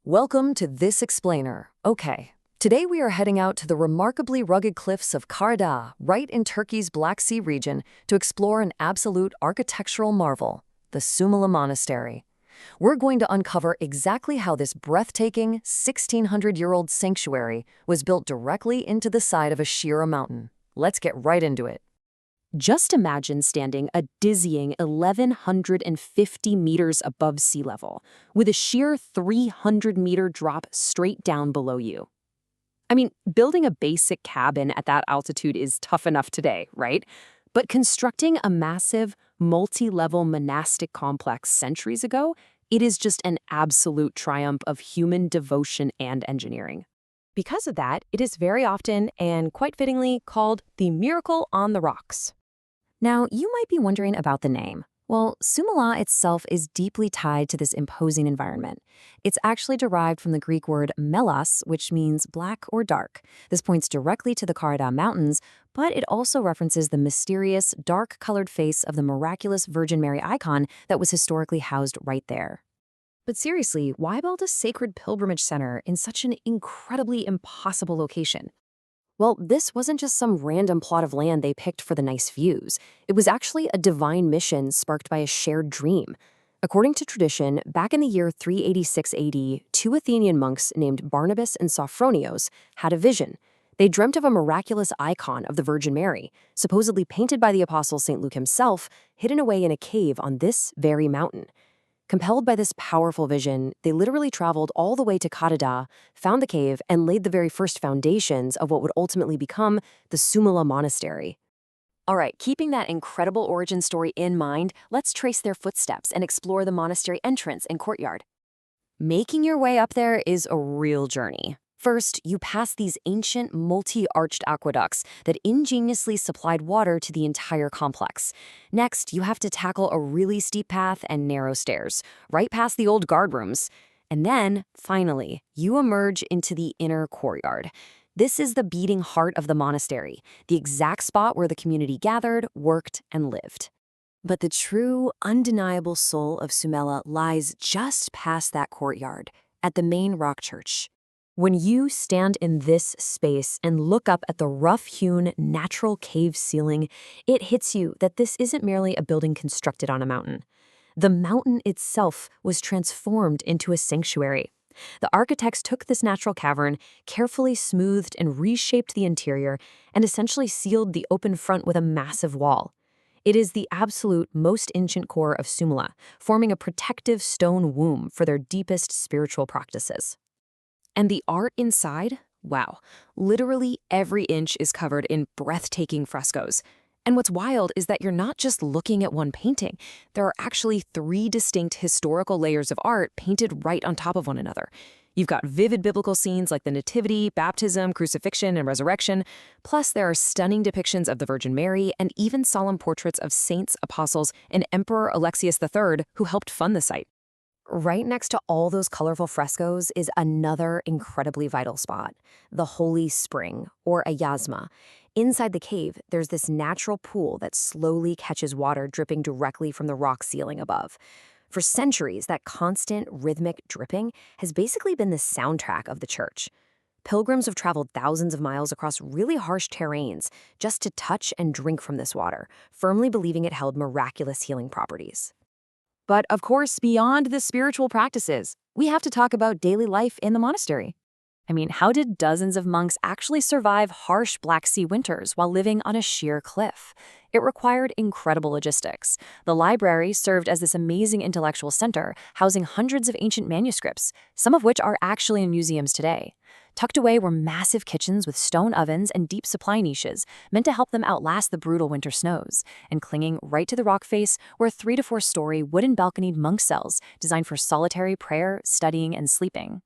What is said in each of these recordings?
Welcome to This Explainer. Okay, today we are heading out to the remarkably rugged cliffs of Karadağ, right in Turkey's Black Sea region, to explore an absolute architectural marvel, the Sümela Monastery. We're going to uncover exactly how this breathtaking 1,600-year-old sanctuary was built directly into the side of a sheer mountain. Let's get right into it. Just imagine standing a dizzying 1,150 meters above sea level, with a sheer 300-meter drop straight down below you. I mean, building a basic cabin at that altitude is tough enough today, right? But constructing a massive, multi-level monastic complex centuries ago, it is just an absolute triumph of human devotion and engineering. Because of that, it is very often, and quite fittingly, called the Miracle on the Rocks. Now, you might be wondering about the name. Well, Sümela itself is deeply tied to this imposing environment. It's actually derived from the Greek word melos, which means black or dark. This points directly to the Karadağ Mountains, but it also references the mysterious, dark-colored face of the miraculous Virgin Mary icon that was historically housed right there. But seriously, why build a sacred pilgrimage center in such an incredibly impossible location? Well, this wasn't just some random plot of land they picked for the nice views. It was actually a divine mission sparked by a shared dream. According to tradition, back in the year 386 AD, two Athenian monks named Barnabas and Sophronios had a vision. They dreamt of a miraculous icon of the Virgin Mary, supposedly painted by the apostle St. Luke himself, hidden away in a cave on this very mountain. Compelled by this powerful vision, they literally traveled all the way to Karadağ, found the cave, and laid the very first foundations of what would ultimately become the Sümela Monastery. All right, keeping that incredible origin story in mind, let's trace their footsteps and explore the monastery entrance and courtyard. Making your way up there is a real journey. First, you pass these ancient multi-arched aqueducts that ingeniously supplied water to the entire complex. Next, you have to tackle a really steep path and narrow stairs, right past the old guard rooms. And then, finally, you emerge into the inner courtyard. This is the beating heart of the monastery, the exact spot where the community gathered, worked, and lived. But the true, undeniable soul of Sümela lies just past that courtyard, at the main rock church. When you stand in this space and look up at the rough-hewn, natural cave ceiling, it hits you that this isn't merely a building constructed on a mountain. The mountain itself was transformed into a sanctuary. The architects took this natural cavern, carefully smoothed and reshaped the interior, and essentially sealed the open front with a massive wall. It is the absolute most ancient core of Sümela, forming a protective stone womb for their deepest spiritual practices. And the art inside? Wow. Literally every inch is covered in breathtaking frescoes. And what's wild is that you're not just looking at one painting. There are actually 3 distinct historical layers of art painted right on top of one another. You've got vivid biblical scenes like the Nativity, baptism, crucifixion, and resurrection. Plus, there are stunning depictions of the Virgin Mary and even solemn portraits of saints, apostles, and Emperor Alexius III, who helped fund the site. Right next to all those colorful frescoes is another incredibly vital spot, the Holy Spring, or a yasma. Inside the cave, there's this natural pool that slowly catches water dripping directly from the rock ceiling above. For centuries, that constant, rhythmic dripping has basically been the soundtrack of the church. Pilgrims have traveled thousands of miles across really harsh terrains just to touch and drink from this water, firmly believing it held miraculous healing properties. But of course, beyond the spiritual practices, we have to talk about daily life in the monastery. I mean, how did dozens of monks actually survive harsh Black Sea winters while living on a sheer cliff? It required incredible logistics. The library served as this amazing intellectual center, housing hundreds of ancient manuscripts, some of which are actually in museums today. Tucked away were massive kitchens with stone ovens and deep supply niches, meant to help them outlast the brutal winter snows. And clinging right to the rock face were 3 to 4 story wooden balconied monk cells designed for solitary prayer, studying, and sleeping.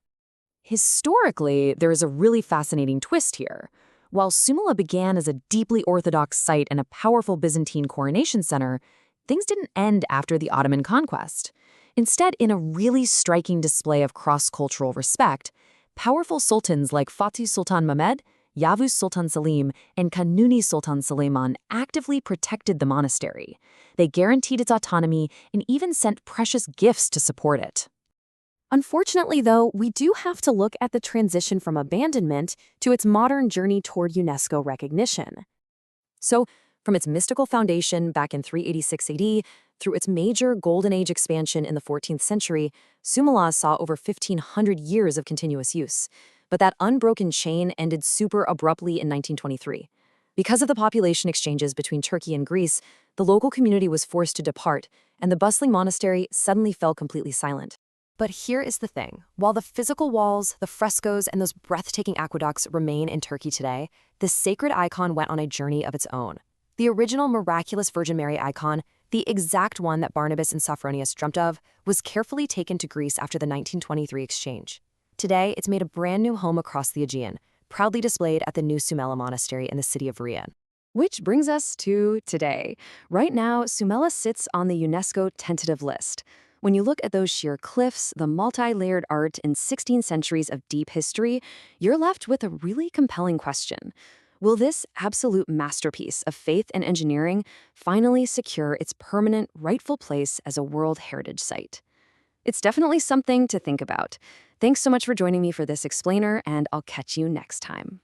Historically, there is a really fascinating twist here. While Sümela began as a deeply Orthodox site and a powerful Byzantine coronation center, things didn't end after the Ottoman conquest. Instead, in a really striking display of cross-cultural respect, powerful sultans like Fatih Sultan Mehmed, Yavuz Sultan Selim, and Kanuni Sultan Süleyman actively protected the monastery. They guaranteed its autonomy and even sent precious gifts to support it. Unfortunately, though, we do have to look at the transition from abandonment to its modern journey toward UNESCO recognition. So, from its mystical foundation back in 386 AD through its major Golden Age expansion in the 14th century, Sümela saw over 1,500 years of continuous use. But that unbroken chain ended super abruptly in 1923. Because of the population exchanges between Turkey and Greece, the local community was forced to depart, and the bustling monastery suddenly fell completely silent. But here is the thing. While the physical walls, the frescoes, and those breathtaking aqueducts remain in Turkey today, the sacred icon went on a journey of its own. The original miraculous Virgin Mary icon, the exact one that Barnabas and Sophronius dreamt of, was carefully taken to Greece after the 1923 exchange. Today, it's made a brand new home across the Aegean, proudly displayed at the new Sümela Monastery in the city of Riyan. Which brings us to today. Right now, Sümela sits on the UNESCO tentative list. When you look at those sheer cliffs, the multi-layered art, and 16 centuries of deep history, you're left with a really compelling question. Will this absolute masterpiece of faith and engineering finally secure its permanent, rightful place as a World Heritage Site? It's definitely something to think about. Thanks so much for joining me for this explainer, and I'll catch you next time.